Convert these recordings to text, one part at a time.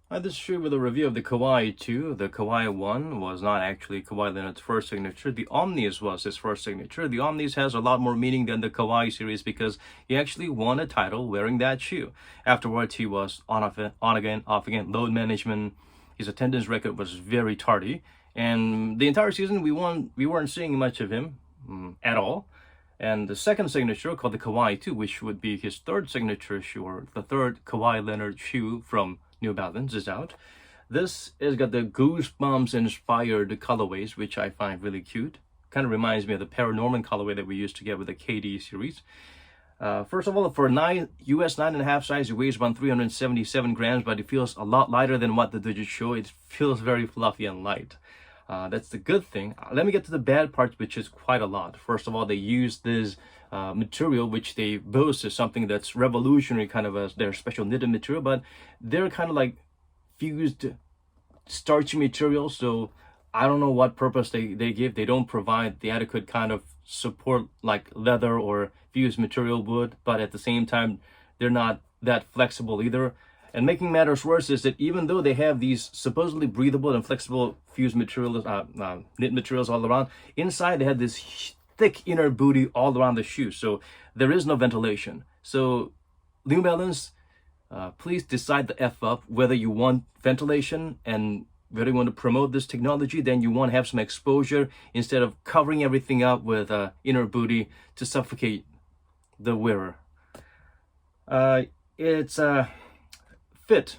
This is true with a review of the Kawhi 2. The Kawhi 1 was not actually Kawhi Leonard's first signature. The Omnis was his first signature. The Omnis has a lot more meaning than the Kawhi series because he actually won a title wearing that shoe. Afterwards, he was on again, off again, load management. His attendance record was very tardy. And the entire season, we weren't seeing much of him at all. And the second signature, called the Kawhi 2, which would be his third signature shoe, or the third Kawhi Leonard shoe from New Balance, is out. This has got the Goosebumps inspired colorways, which I find really cute. Kind of reminds me of the Paranorman colorway that we used to get with the KD series. First of all, for US 9.5 size, it weighs around 377 grams, but it feels a lot lighter than what the digits show. It feels very fluffy and light. That's the good thing. Let me get to the bad parts, which is quite a lot. First of all, they use this material, which they boast is something that's revolutionary, kind of as their special knitted material, but they're kind of like fused starchy material. So I don't know what purpose they give. They don't provide the adequate kind of support like leather or fused material would, but at the same time, they're not that flexible either. And making matters worse is that even though they have these supposedly breathable and flexible fused materials, knit materials all around, inside they have this thick inner booty all around the shoe. So there is no ventilation. So New Balance, please decide the F up whether you want ventilation and whether you want to promote this technology. Then you want to have some exposure instead of covering everything up with inner booty to suffocate the wearer. It's fit.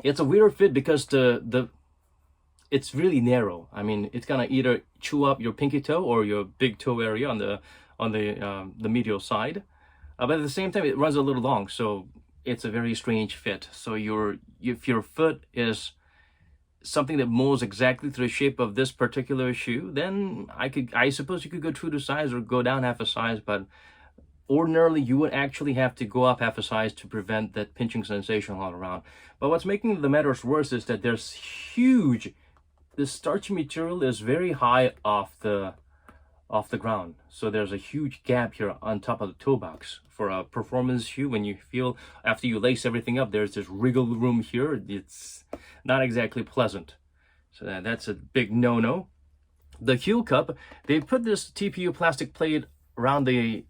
It's a weird fit because it's really narrow. I mean, it's gonna either chew up your pinky toe or your big toe area on the medial side, but at the same time it runs a little long, so it's a very strange fit. So if your foot is something that molds exactly to the shape of this particular shoe, then I suppose you could go true to size or go down half a size, but ordinarily you would actually have to go up half a size to prevent that pinching sensation all around. But what's making the matters worse is that this starchy material is very high off the ground. So there's a huge gap here on top of the toe box. For a performance shoe, when you feel after you lace everything up, there's this wriggle room here. It's not exactly pleasant. So that's a big no-no. The heel cup, they put this TPU plastic plate around the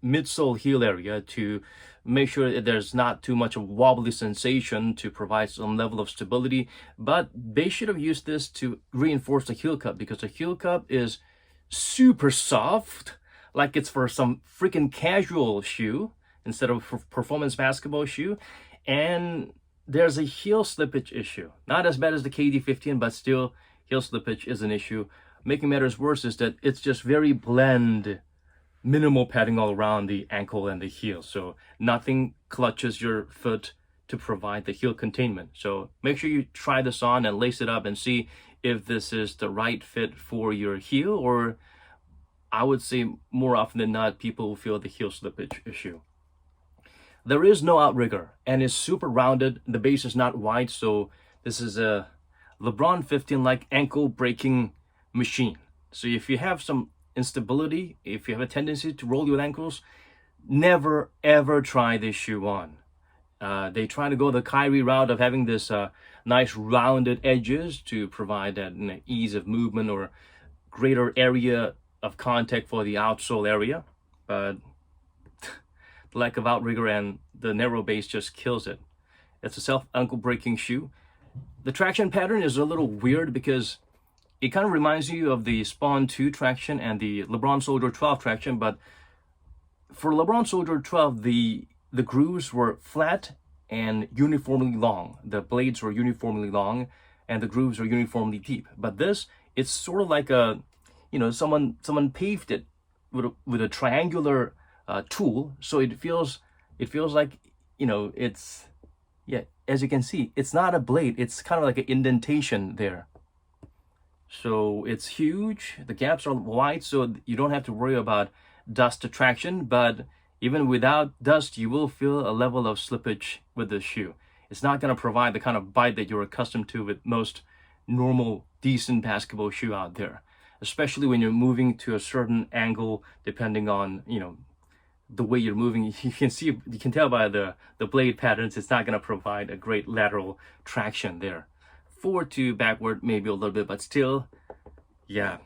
midsole heel area to make sure that there's not too much of wobbly sensation to provide some level of stability, but they should have used this to reinforce the heel cup because the heel cup is super soft, like it's for some freaking casual shoe instead of for performance basketball shoe, and there's a heel slippage issue. Not as bad as the KD15, but still heel slippage is an issue. Making matters worse is that it's just very blend, minimal padding all around the ankle and the heel, so nothing clutches your foot to provide the heel containment. So make sure you try this on and lace it up and see if this is the right fit for your heel, or I would say more often than not, people will feel the heel slippage issue. There is no outrigger and it's super rounded. The base is not wide, so this is a LeBron 15 like ankle breaking machine. So if you have some instability, if you have a tendency to roll your ankles, never ever try this shoe on. They try to go the Kyrie route of having this nice rounded edges to provide that ease of movement or greater area of contact for the outsole area, but the lack of outrigger and the narrow base just kills it. It's a self ankle breaking shoe. The traction pattern is a little weird because it kind of reminds you of the Spawn 2 traction and the LeBron Soldier 12 traction, but for LeBron Soldier 12, the grooves were flat and uniformly long. The blades were uniformly long and the grooves are uniformly deep. But this, it's sort of like a, someone paved it with a triangular tool, so it feels like, it's, yeah, as you can see, it's not a blade, it's kind of like an indentation there. So it's huge, the gaps are wide, so you don't have to worry about dust attraction, but even without dust, you will feel a level of slippage with the shoe. It's not going to provide the kind of bite that you're accustomed to with most normal, decent basketball shoe out there, especially when you're moving to a certain angle, depending on, the way you're moving, you can tell by the blade patterns, it's not going to provide a great lateral traction there. Forward to backward, maybe a little bit, but still, yeah.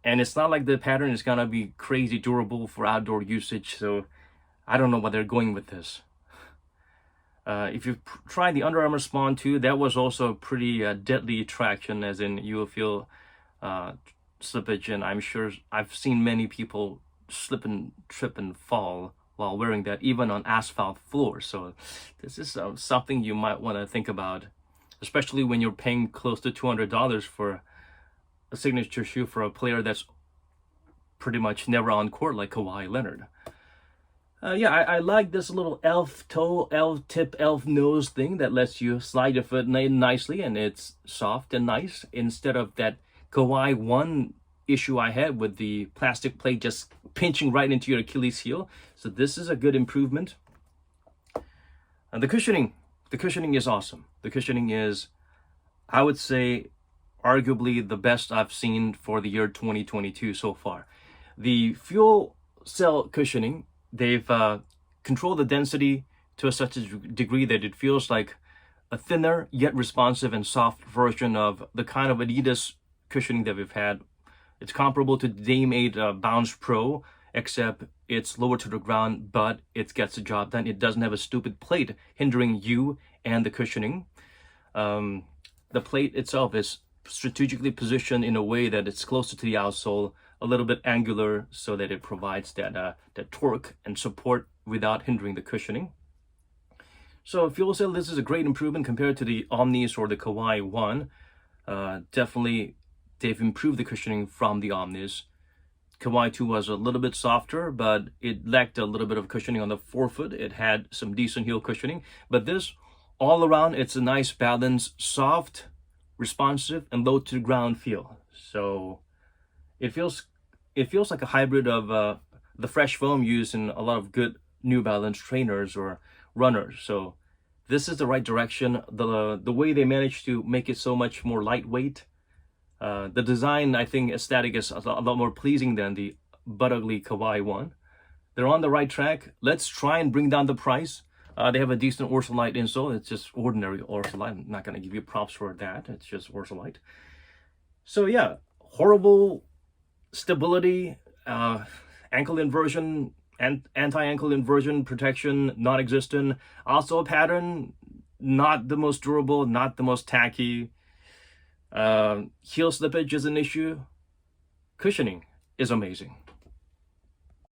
And it's not like the pattern is going to be crazy durable for outdoor usage, so I don't know what they're going with this. If you've tried the Under Armour Spawn 2, that was also pretty deadly traction, as in you will feel slippage, and I'm sure I've seen many people slip and trip and fall while wearing that, even on asphalt floors. So this is something you might want to think about, especially when you're paying close to $200 for a signature shoe for a player that's pretty much never on court, like Kawhi Leonard. Yeah, I like this little elf toe, elf tip, elf nose thing that lets you slide your foot in nicely, and it's soft and nice, instead of that Kawhi 1 issue I had with the plastic plate just pinching right into your Achilles heel. So this is a good improvement. And the cushioning is awesome. The cushioning is, I would say, arguably the best I've seen for the year 2022 so far. The fuel cell cushioning, they've controlled the density to such a degree that it feels like a thinner yet responsive and soft version of the kind of Adidas cushioning that we've had. It's comparable to Dame 8 Bounce Pro, except it's lower to the ground, but it gets the job done. It doesn't have a stupid plate hindering you and the cushioning. The plate itself is strategically positioned in a way that it's closer to the outsole, a little bit angular, so that it provides that torque and support without hindering the cushioning. So fuel cell, this is a great improvement compared to the Omnis or the Kawhi 1. Definitely, they've improved the cushioning from the Omnis. Kawhi 2 was a little bit softer, but it lacked a little bit of cushioning on the forefoot. It had some decent heel cushioning, but this, all around, it's a nice balance, soft, responsive, and low to the ground feel. So it feels like a hybrid of the fresh foam used in a lot of good New Balance trainers or runners. So this is the right direction. The way they managed to make it so much more lightweight. The design, I think, aesthetic is a lot more pleasing than the but ugly Kawhi 1. They're on the right track. Let's try and bring down the price. They have a decent Orsolite insole. It's just ordinary Orsolite. I'm not going to give you props for that. It's just Orsolite. So yeah, horrible stability, ankle inversion, and anti-ankle inversion protection, non-existent. Also a pattern, not the most durable, not the most tacky. Heel slippage is an issue. Cushioning is amazing.